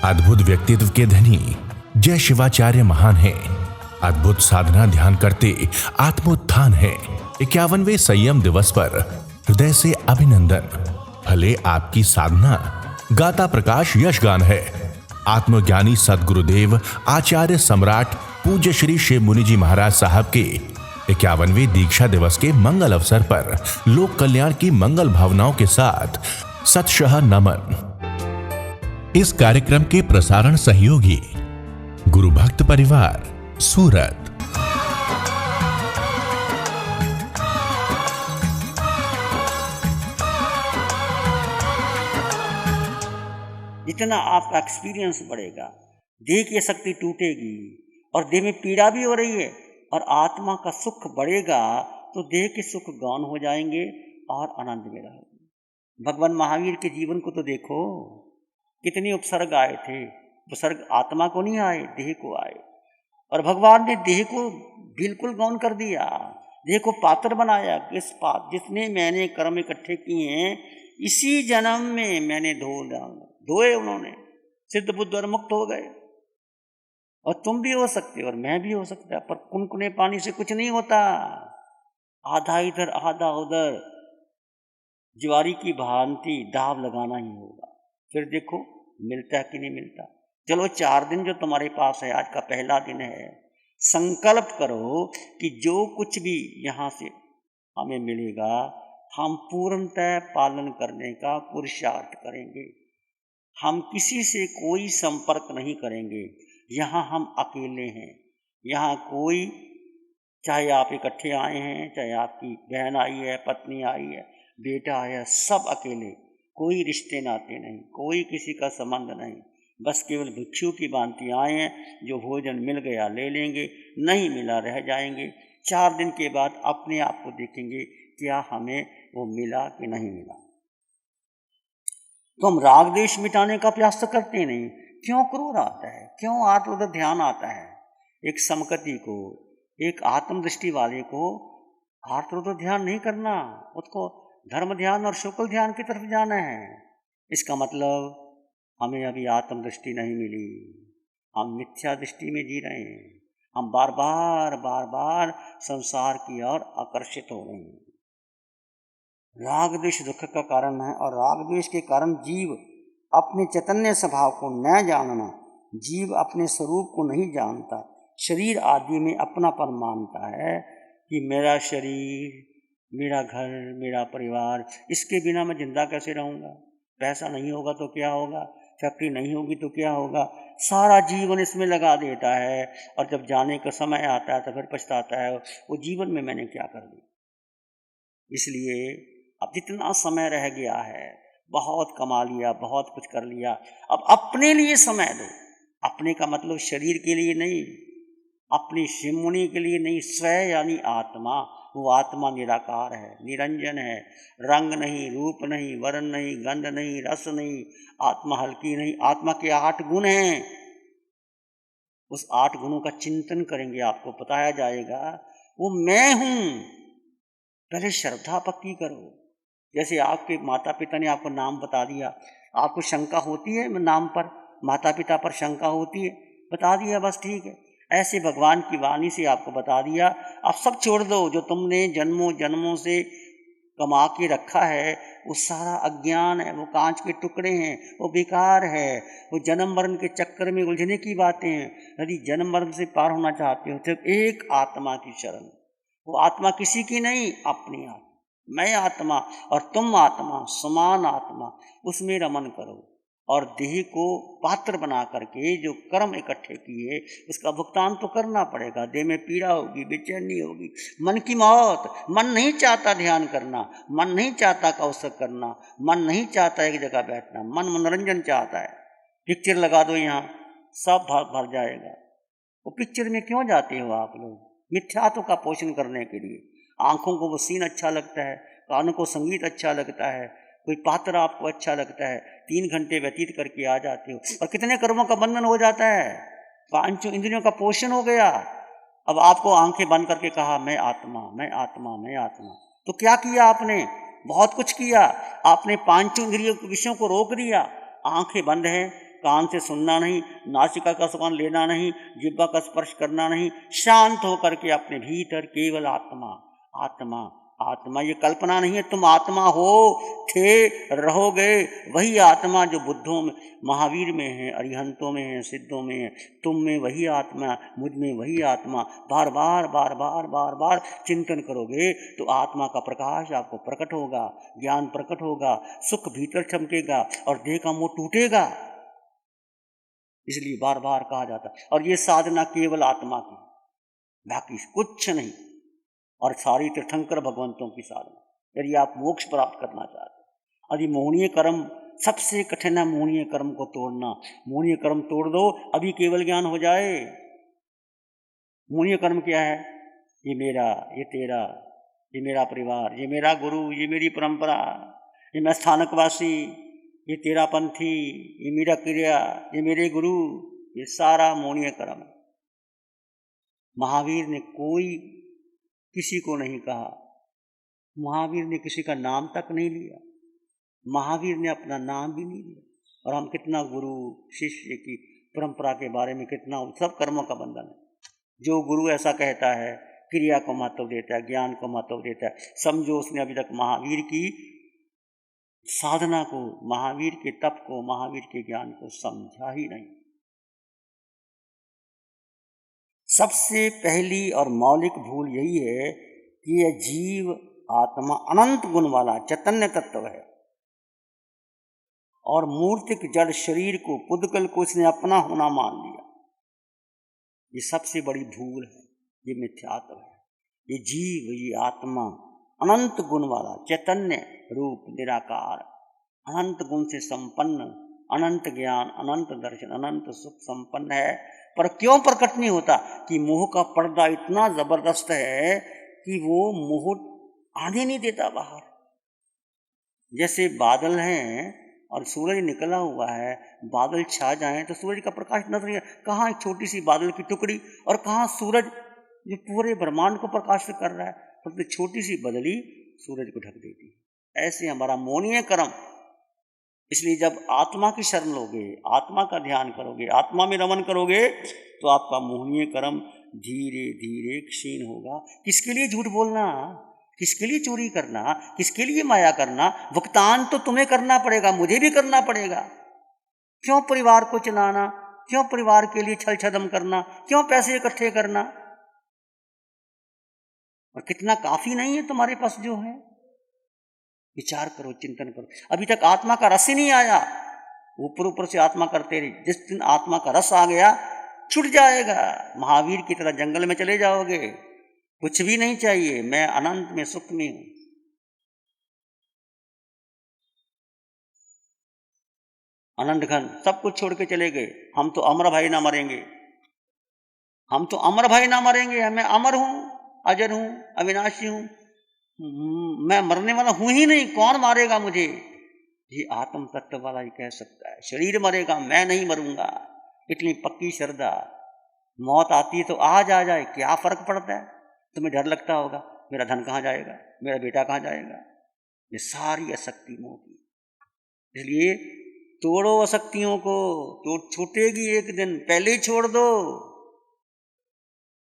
अद्भुत व्यक्तित्व के धनी जय शिवाचार्य महान हैं। अद्भुत साधना ध्यान करते आत्मोत्थान है। 51वें संयम दिवस पर हृदय से अभिनंदन। भले आपकी साधना गाता प्रकाश यशगान है। आत्मज्ञानी सदगुरुदेव आचार्य सम्राट पूज्य श्री शिव मुनि जी महाराज साहब के 51वें दीक्षा दिवस के मंगल अवसर पर लोक कल्याण की मंगल भावनाओं के साथ सतशः नमन। इस कार्यक्रम के प्रसारण सहयोगी गुरु भक्त परिवार सूरत। जितना आपका एक्सपीरियंस बढ़ेगा, देह की शक्ति टूटेगी और देह में पीड़ा भी हो रही है और आत्मा का सुख बढ़ेगा तो देह के सुख गौन हो जाएंगे और आनंद में रहोगे। भगवान महावीर के जीवन को तो देखो, कितनी उपसर्ग आए थे। उपसर्ग आत्मा को नहीं आए, देह को आए। और भगवान ने देह को बिल्कुल गौन कर दिया, देह को पात्र बनाया। किस पात्र? जितने मैंने कर्म इकट्ठे किए हैं इसी जन्म में मैंने धोए उन्होंने, सिद्ध बुद्ध और मुक्त हो गए। और तुम भी हो सकते हो और मैं भी हो सकता है, पर कुनकुने पानी से कुछ नहीं होता। आधा इधर आधा उधर ज्वारी की भांति दाव लगाना ही होगा। फिर देखो मिलता है कि नहीं मिलता। चलो 4 दिन जो तुम्हारे पास है, आज का पहला दिन है, संकल्प करो कि जो कुछ भी यहाँ से हमें मिलेगा हम पूर्णतः पालन करने का पुरुषार्थ करेंगे। हम किसी से कोई संपर्क नहीं करेंगे। यहाँ हम अकेले हैं। यहाँ कोई, चाहे आप इकट्ठे आए हैं, चाहे आपकी बहन आई है, पत्नी आई है, बेटा आया, सब अकेले। कोई रिश्ते नाते नहीं, कोई किसी का संबंध नहीं। बस केवल भिक्षु की भांति आए हैं। जो भोजन मिल गया ले लेंगे, नहीं मिला रह जाएंगे। 4 दिन के बाद अपने आप को देखेंगे क्या हमें वो मिला कि नहीं मिला। तो हम राग द्वेष मिटाने का प्रयास तो करते नहीं। क्यों क्रोध आता है, क्यों आत्म उधर ध्यान आता है। एक समकति को, एक आत्मदृष्टि वाले को आत्म उधर ध्यान नहीं करना, उसको धर्म ध्यान और शुक्ल ध्यान की तरफ जाना है। इसका मतलब हमें अभी आत्मदृष्टि नहीं मिली, हम मिथ्या दृष्टि में जी रहे हैं। हम बार बार संसार की ओर आकर्षित हो रहे हैं। राग द्वेष दुख का कारण है और राग द्वेष के कारण जीव अपने चैतन्य स्वभाव को न जानना, जीव अपने स्वरूप को नहीं जानता, शरीर आदि में अपनापन मानता है कि मेरा शरीर, मेरा घर, मेरा परिवार, इसके बिना मैं जिंदा कैसे रहूँगा। पैसा नहीं होगा तो क्या होगा, फैक्ट्री नहीं होगी तो क्या होगा। सारा जीवन इसमें लगा देता है और जब जाने का समय आता है तो फिर पछताता है, वो जीवन में मैंने क्या कर दिया। इसलिए अब जितना समय रह गया है, बहुत कमा लिया, बहुत कुछ कर लिया, अब अपने लिए समय दो। अपने का मतलब शरीर के लिए नहीं, अपनी शिवमुनि के लिए नहीं, स्वयं यानी आत्मा। वो आत्मा निराकार है, निरंजन है, रंग नहीं, रूप नहीं, वर्ण नहीं, गंध नहीं, रस नहीं, आत्मा हल्की नहीं। आत्मा के 8 गुण हैं। उस 8 गुणों का चिंतन करेंगे, आपको बताया जाएगा वो मैं हूं। पहले श्रद्धा पक्की करो। जैसे आपके माता पिता ने आपको नाम बता दिया, आपको शंका होती है नाम पर, माता पिता पर शंका होती है, बता दिया बस ठीक है। ऐसे भगवान की वाणी से आपको बता दिया, अब सब छोड़ दो। जो तुमने जन्मों जन्मों से कमा के रखा है वो सारा अज्ञान है, वो कांच के टुकड़े हैं, वो बेकार है, वो जन्म मरण के चक्कर में उलझने की बातें हैं। यदि जन्म मरण से पार होना चाहते हो तो एक आत्मा की शरण। वो आत्मा किसी की नहीं, अपनी आत्मा। मैं आत्मा और तुम आत्मा, समान आत्मा, उसमें रमन करो। और देह को पात्र बना करके जो कर्म इकट्ठे किए उसका भुगतान तो करना पड़ेगा। देह में पीड़ा होगी, बेचैनी होगी, मन की मौत। मन नहीं चाहता ध्यान करना, मन नहीं चाहता कौशल करना, मन नहीं चाहता एक जगह बैठना, मन मनोरंजन चाहता है। पिक्चर लगा दो, यहाँ सब भर जाएगा। वो पिक्चर में क्यों जाते हो आप लोग? मिथ्यात्व का पोषण करने के लिए। आंखों को वो सीन अच्छा लगता है, कानों को संगीत अच्छा लगता है, कोई पात्र आपको अच्छा लगता है, 3 घंटे व्यतीत करके आ जाते हो और कितने कर्मों का बंधन हो जाता है। 5 इंद्रियों का पोषण हो गया। अब आपको आंखें बंद करके कहा मैं आत्मा, मैं आत्मा, मैं आत्मा, तो क्या किया आपने? बहुत कुछ किया। आपने 5 इंद्रियों के विषयों को रोक दिया। आंखें बंद हैं, कान से सुनना नहीं, नासिका का सुगंध लेना नहीं, जिह्वा का स्पर्श करना नहीं, शांत होकर के अपने भीतर केवल आत्मा आत्मा आत्मा। ये कल्पना नहीं है, तुम आत्मा हो, थे, रहोगे। वही आत्मा जो बुद्धों में, महावीर में है, अरिहंतों में है, सिद्धों में है, तुम में वही आत्मा, मुझ में वही आत्मा। बार बार बार बार बार बार चिंतन करोगे तो आत्मा का प्रकाश आपको प्रकट होगा, ज्ञान प्रकट होगा, सुख भीतर चमकेगा और देह का मोह टूटेगा। इसलिए बार बार कहा जाता। और ये साधना केवल आत्मा की, बाकी कुछ नहीं। और सारी तीर्थंकर भगवंतों की साधना। यदि आप मोक्ष प्राप्त करना चाहते हैं, यदि मोहनीय कर्म, सबसे कठिन है मोहनीय कर्म को तोड़ना। मोहनीय कर्म तोड़ दो, अभी केवल ज्ञान हो जाए। मोहनीय कर्म क्या है? ये मेरा, ये तेरा, ये मेरा परिवार, ये मेरा गुरु, ये मेरी परंपरा, ये मैं स्थानकवासी, ये तेरा पंथी, ये मेरा क्रिया, ये मेरे गुरु, ये सारा मोहनीय कर्म। महावीर ने कोई किसी को नहीं कहा, महावीर ने किसी का नाम तक नहीं लिया, महावीर ने अपना नाम भी नहीं लिया। और हम कितना गुरु शिष्य की परंपरा के बारे में कितना, सब कर्मों का बंधन है। जो गुरु ऐसा कहता है, क्रिया को महत्व देता है, ज्ञान को महत्व देता है, समझो उसने अभी तक महावीर की साधना को, महावीर के तप को, महावीर के ज्ञान को समझा ही नहीं। सबसे पहली और मौलिक भूल यही है कि यह जीव आत्मा अनंत गुण वाला चैतन्य तत्व है और मूर्तिक जड़ शरीर को, पुद्गल को इसने अपना होना मान लिया। ये सबसे बड़ी भूल है, ये मिथ्यात्व है। ये जीव, ये आत्मा अनंत गुण वाला, चैतन्य रूप, निराकार, अनंत गुण से संपन्न, अनंत ज्ञान, अनंत दर्शन, अनंत सुख संपन्न है। पर क्यों प्रकट नहीं होता? कि मोह का पर्दा इतना जबरदस्त है कि वो मोह आने नहीं देता बाहर। जैसे बादल हैं और सूरज निकला हुआ है, बादल छा जाएं तो सूरज का प्रकाश नजर नहीं, कहाँ एक छोटी सी बादल की टुकड़ी और कहाँ सूरज जो पूरे ब्रह्मांड को प्रकाशित कर रहा है, तो छोटी सी बदली सूरज को ढक देती है। ऐसे हमारा मोहनीय कर्म। इसलिए जब आत्मा की शरण लोगे, आत्मा का ध्यान करोगे, आत्मा में रमन करोगे, तो आपका मोहनीय कर्म धीरे धीरे क्षीण होगा। किसके लिए झूठ बोलना, किसके लिए चोरी करना, किसके लिए माया करना? भुगतान तो तुम्हें करना पड़ेगा, मुझे भी करना पड़ेगा। क्यों परिवार को चलाना, क्यों परिवार के लिए छल छदम करना, क्यों पैसे इकट्ठे करना? और कितना काफी नहीं है तुम्हारे पास जो है? विचार करो, चिंतन करो। अभी तक आत्मा का रस ही नहीं आया, ऊपर ऊपर से आत्मा करते रही। जिस दिन आत्मा का रस आ गया, छूट जाएगा। महावीर की तरह जंगल में चले जाओगे, कुछ भी नहीं चाहिए, मैं अनंत में, सुख में हूं। अनंत घन सब कुछ छोड़ के चले गए। हम तो अमर भाई ना मरेंगे, हम तो अमर भाई ना मरेंगे, मैं अमर हूं, अजर हूं, अविनाशी हूं, मैं मरने वाला हूं ही नहीं, कौन मारेगा मुझे? ये आत्म तत्व वाला ही कह सकता है। शरीर मरेगा, मैं नहीं मरूंगा, इतनी पक्की श्रद्धा। मौत आती है तो आज आ जाए, क्या फर्क पड़ता है? तुम्हें डर लगता होगा, मेरा धन कहाँ जाएगा, मेरा बेटा कहाँ जाएगा? ये सारी आसक्ति मोह की। इसलिए तोड़ो आसक्तियों को, तो छूटेगी एक दिन, पहले ही छोड़ दो।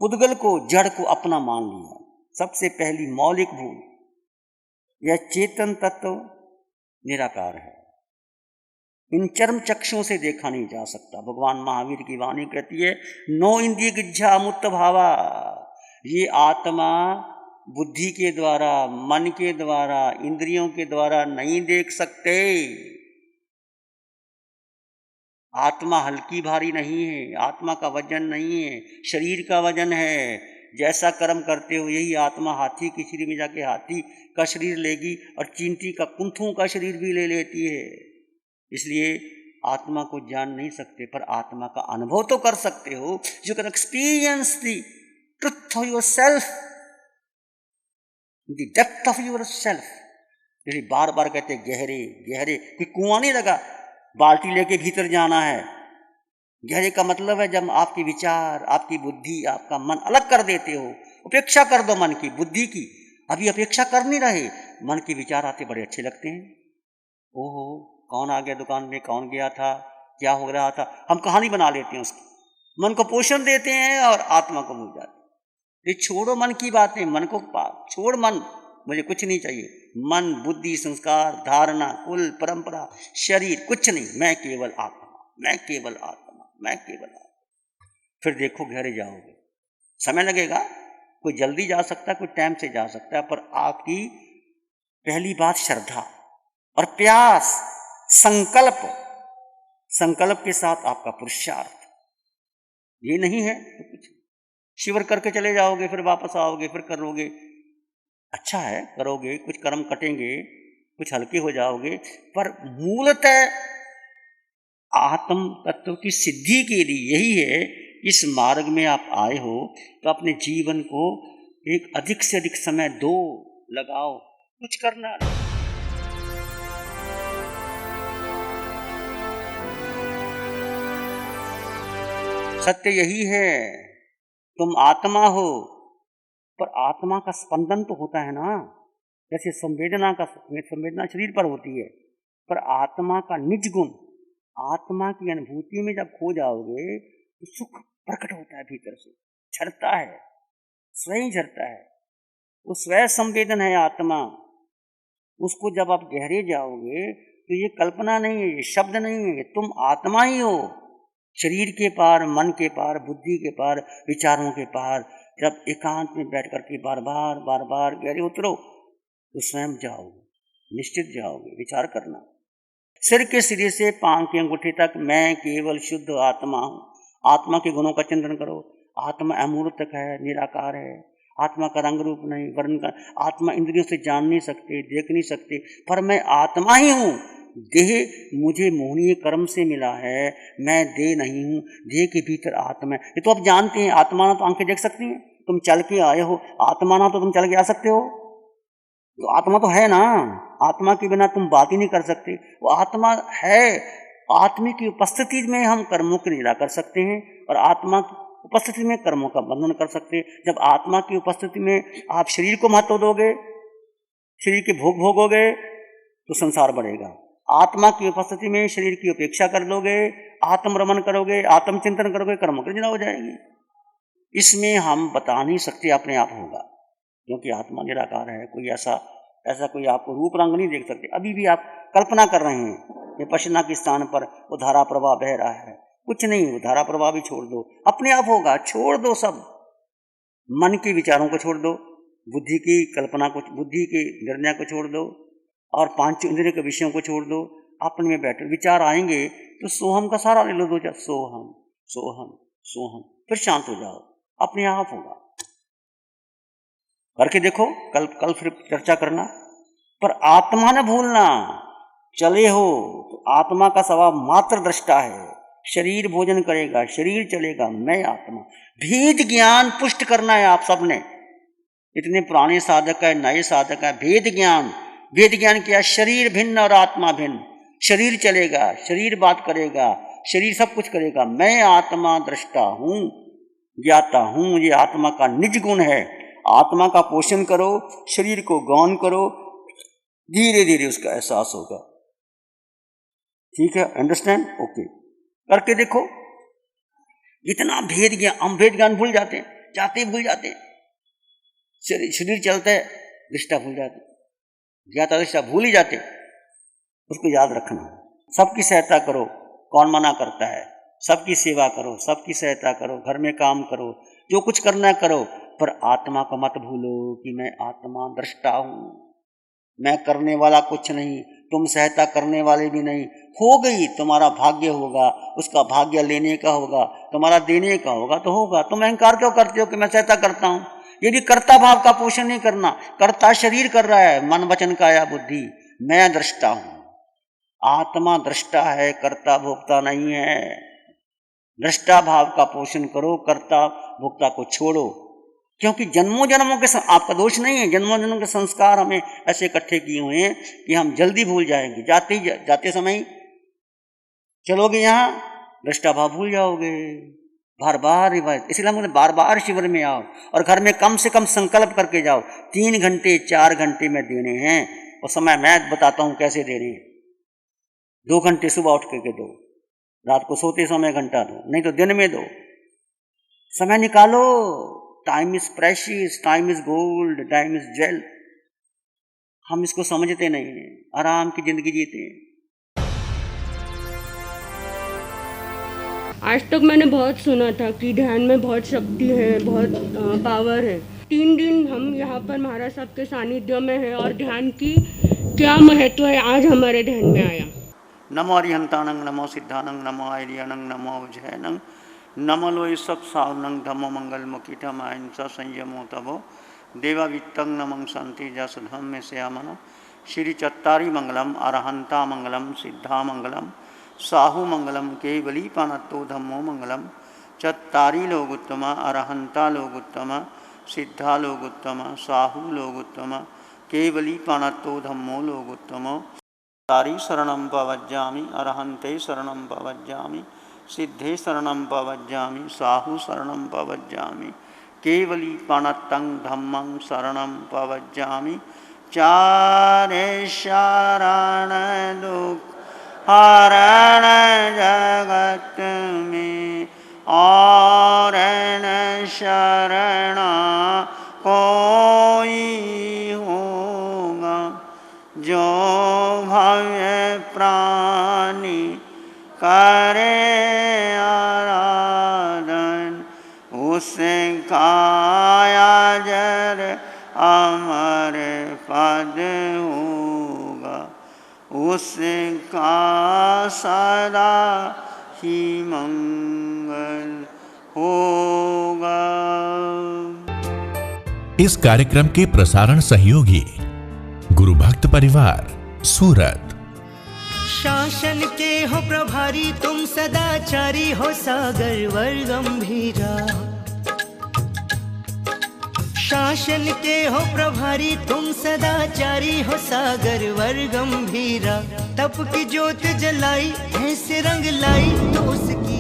पुद्गल को, जड़ को अपना मान लिया, सबसे पहली मौलिक भूल। यह चेतन तत्व निराकार है, इन चर्म चक्षुओं से देखा नहीं जा सकता। भगवान महावीर की वाणी कहती है, नो इंद्रिय गिज्झा मुक्त भावा। ये आत्मा बुद्धि के द्वारा, मन के द्वारा, इंद्रियों के द्वारा नहीं देख सकते। आत्मा हल्की भारी नहीं है, आत्मा का वजन नहीं है, शरीर का वजन है। जैसा कर्म करते हो, यही आत्मा हाथी के शरीर में जाके हाथी का शरीर लेगी और चींटी का, कुंथों का शरीर भी ले लेती है। इसलिए आत्मा को जान नहीं सकते, पर आत्मा का अनुभव तो कर सकते हो। You can experience the truth of your self, the depth of your self. यदि बार बार कहते गहरे गहरे, कि कुआं नहीं लगा, बाल्टी लेके भीतर जाना है। गहरे का मतलब है जब आपके विचार, आपकी बुद्धि, आपका मन अलग कर देते हो। उपेक्षा कर दो मन की, बुद्धि की। अभी अपेक्षा कर नहीं रहे, मन के विचार आते बड़े अच्छे लगते हैं। ओहो, कौन आ गया दुकान में, कौन गया था, क्या हो रहा था, हम कहानी बना लेते हैं उसकी, मन को पोषण देते हैं और आत्मा को भूल जाते हैं। ये छोड़ो मन की बातें, मन को छोड़, मन मुझे कुछ नहीं चाहिए, मन, बुद्धि, संस्कार, धारणा, कुल, परंपरा, शरीर, कुछ नहीं, मैं केवल आत्मा, मैं केवल आत्मा, मैं केवल आत्मा। फिर देखो गहरे जाओगे, समय लगेगा, कोई जल्दी जा सकता है, कोई टाइम से जा सकता है, पर आपकी पहली बात श्रद्धा और प्यास, संकल्प, संकल्प के साथ आपका पुरुषार्थ, ये नहीं है तो कुछ शिविर करके चले जाओगे, फिर वापस आओगे, फिर करोगे, अच्छा है करोगे, कुछ कर्म कटेंगे, कुछ हल्के हो जाओगे, पर मूलतः आत्म तत्व की सिद्धि के लिए यही है, इस मार्ग में आप आए हो तो अपने जीवन को एक अधिक से अधिक समय दो, लगाओ, कुछ करना नहीं। सत्य यही है, तुम आत्मा हो, पर आत्मा का स्पंदन तो होता है ना, जैसे संवेदना शरीर पर होती है, पर आत्मा का निज गुण, आत्मा की अनुभूति में जब खो जाओगे तो सुख प्रकट होता है, भीतर से झरता है, स्वयं झरता है, वो स्वयं संवेदन है आत्मा। उसको जब आप गहरे जाओगे तो ये कल्पना नहीं है, ये शब्द नहीं है, तुम आत्मा ही हो, शरीर के पार, मन के पार, बुद्धि के पार, विचारों के पार। जब एकांत में बैठ करके बार बार गहरे उतरो तो स्वयं जाओगे, निश्चित जाओगे। विचार करना, सिर के सिरे से पांव के अंगूठे तक मैं केवल शुद्ध आत्मा हूँ। आत्मा के गुणों का चिंतन करो। आत्मा अमूर्त है, निराकार है, आत्मा का रंग रूप नहीं, वर्ण का, आत्मा इंद्रियों से जान नहीं सकते, देख नहीं सकते, पर मैं आत्मा ही हूँ। देह मुझे मोहनीय कर्म से मिला है, मैं देह नहीं हूँ, देह के भीतर आत्मा है। ये तो आप जानते हैं, आत्मा ना तो आंखें देख सकती हैं, तुम चल के आए हो, आत्मा ना तो तुम चल के आ सकते हो, तो आत्मा तो है ना, आत्मा के बिना तुम बात ही नहीं कर सकते, वो आत्मा है। आत्मा की उपस्थिति में हम कर्मों के निरा कर सकते हैं और आत्मा की उपस्थिति में कर्मों का बंधन कर सकते हैं। जब आत्मा की उपस्थिति में आप शरीर को महत्व दोगे, शरीर के भोग भोगोगे तो संसार बढ़ेगा। आत्मा की उपस्थिति में शरीर की उपेक्षा कर लोगे, आत्मरमण करोगे, आत्मचिंतन करोगे, कर्मों की निरा हो जाएगी। इसमें हम बता नहीं सकते, अपने आप होगा, क्योंकि आत्मा निराकार है। कोई ऐसा कोई आपको रूप रंग नहीं देख सकते। अभी भी आप कल्पना कर रहे हैं, ये पशना के स्थान पर वो धारा प्रवाह बह रहा है, कुछ नहीं, वो धारा प्रवाह भी छोड़ दो, अपने आप होगा। छोड़ दो सब, मन के विचारों को छोड़ दो, बुद्धि की कल्पना को, बुद्धि के निर्णय को छोड़ दो और पांच इंद्रियों के विषयों को छोड़ दो। अपने में बैठो, विचार आएंगे तो सोहम का सारा ले लो, दो चार सोहम सोहम सोहम, फिर शांत हो जाओ, अपने आप होगा। करके देखो, कल फिर चर्चा करना। पर आत्मा न भूलना, चले हो तो आत्मा का स्वभाव मात्र दृष्टा है। शरीर भोजन करेगा, शरीर चलेगा, मैं आत्मा। भेद ज्ञान पुष्ट करना है आप सबने, इतने पुराने साधक है, नए साधक है। भेद ज्ञान, भेद ज्ञान क्या? शरीर भिन्न और आत्मा भिन्न। शरीर चलेगा, शरीर बात करेगा, शरीर सब कुछ करेगा, मैं आत्मा दृष्टा हूं, ज्ञाता हूं, ये आत्मा का निज गुण है। आत्मा का पोषण करो, शरीर को गौण करो, धीरे धीरे उसका एहसास होगा। ठीक है, अंडरस्टैंड? ओके, करके देखो। इतना भेद ज्ञान, हम भेद ज्ञान भूल जाते हैं, जाते भूल जाते हैं। शरीर चलता है, दृष्टा भूल जाते, ज्ञाता दृष्टा भूल ही जाते। उसको याद रखना, सबकी सहायता करो, कौन मना करता है? सबकी सेवा करो, सबकी सहायता करो, घर में काम करो, जो कुछ करना करो, पर आत्मा को मत भूलो कि मैं आत्मा दृष्टा हूं, मैं करने वाला कुछ नहीं, तुम सहायता करने वाले भी नहीं। हो गई, तुम्हारा भाग्य होगा, उसका भाग्य लेने का होगा, तुम्हारा देने का होगा तो होगा। तुम अहंकार क्यों करते हो कि मैं सहायता करता हूं? ये भी कर्ता भाव का पोषण नहीं करना। कर्ता शरीर कर रहा है, मन वचन काया बुद्धि, मैं दृष्टा हूं। आत्मा दृष्टा है, कर्ता भोक्ता नहीं है। दृष्टा भाव का पोषण करो, कर्ता भोक्ता को छोड़ो, क्योंकि जन्मों जन्मों के आपका दोष नहीं है, जन्मों जन्मों के संस्कार हमें ऐसे इकट्ठे किए हुए हैं कि हम जल्दी भूल जाएंगे। जाते समय चलोगे यहाँ, दृष्टा भाव भूल जाओगे। बार बार रिवाइज, इसलिए हम बार बार शिविर में आओ और घर में कम से कम संकल्प करके जाओ। 3 घंटे 4 घंटे में देने हैं, और समय मैं बताता हूँ कैसे देने हैं। 2 घंटे सुबह उठ करके दो, रात को सोते समय घंटा दो, नहीं तो दिन में दो, समय निकालो। Time is precious, time is gold, time is jail. हम इसको समझते नहीं हैं, आराम की जिंदगी जीते हैं। आज तक मैंने बहुत सुना था कि ध्यान में बहुत शक्ति है, बहुत पावर है। 3 दिन हम यहाँ पर महाराज साहब के सानिध्य में है और ध्यान की क्या महत्व है आज हमारे ध्यान में आया। नमो अरिहंतानंग, नमो सिद्धानंग, नमो आर्यनंग, नमो उज्जैनंग, नमो लोय सत्सावनंग, धम्मो मंगल मुखितम अहिंसा संयमो तपो देवावित्तं नमं शांति जस धम्म श्यामनो श्री चत्तारी मंगलम अरहंता मंगलम सिद्धा मंगलम साहु मंगलम केवली पानत्तो धम्मो मंगलम चत्तारी लोगुत्तम अरहंता लोगुत्तम सिद्धा लोगुत्तम साहु लोगुत्तम केवली पानत्तो धम्मो लोगुत्तम तारी शरणं पवज्जामि अरहंते शरणं पवज्जामि सिद्धे शरणं पवज्जामि साहु शरणं पवज्जामि केवली पाणत्तं धम्मं शरणं पवज्जामि चारे शरण दुख हरण जगत में और न शरण कोई होगा जो भव्य प्राणी करे आराधन उसका अजर अमर पद होगा, उसका सदा ही मंगल होगा। इस कार्यक्रम के प्रसारण सहयोगी गुरु भक्त परिवार सूरत। शासन के हो प्रभारी तुम सदाचारी हो सागर वर गंभीरा। शासन के हो प्रभारी तुम सदाचारी हो सागर वर गंभीरा। तप की ज्योत जलाई ऐसे रंग लाई तो उसकी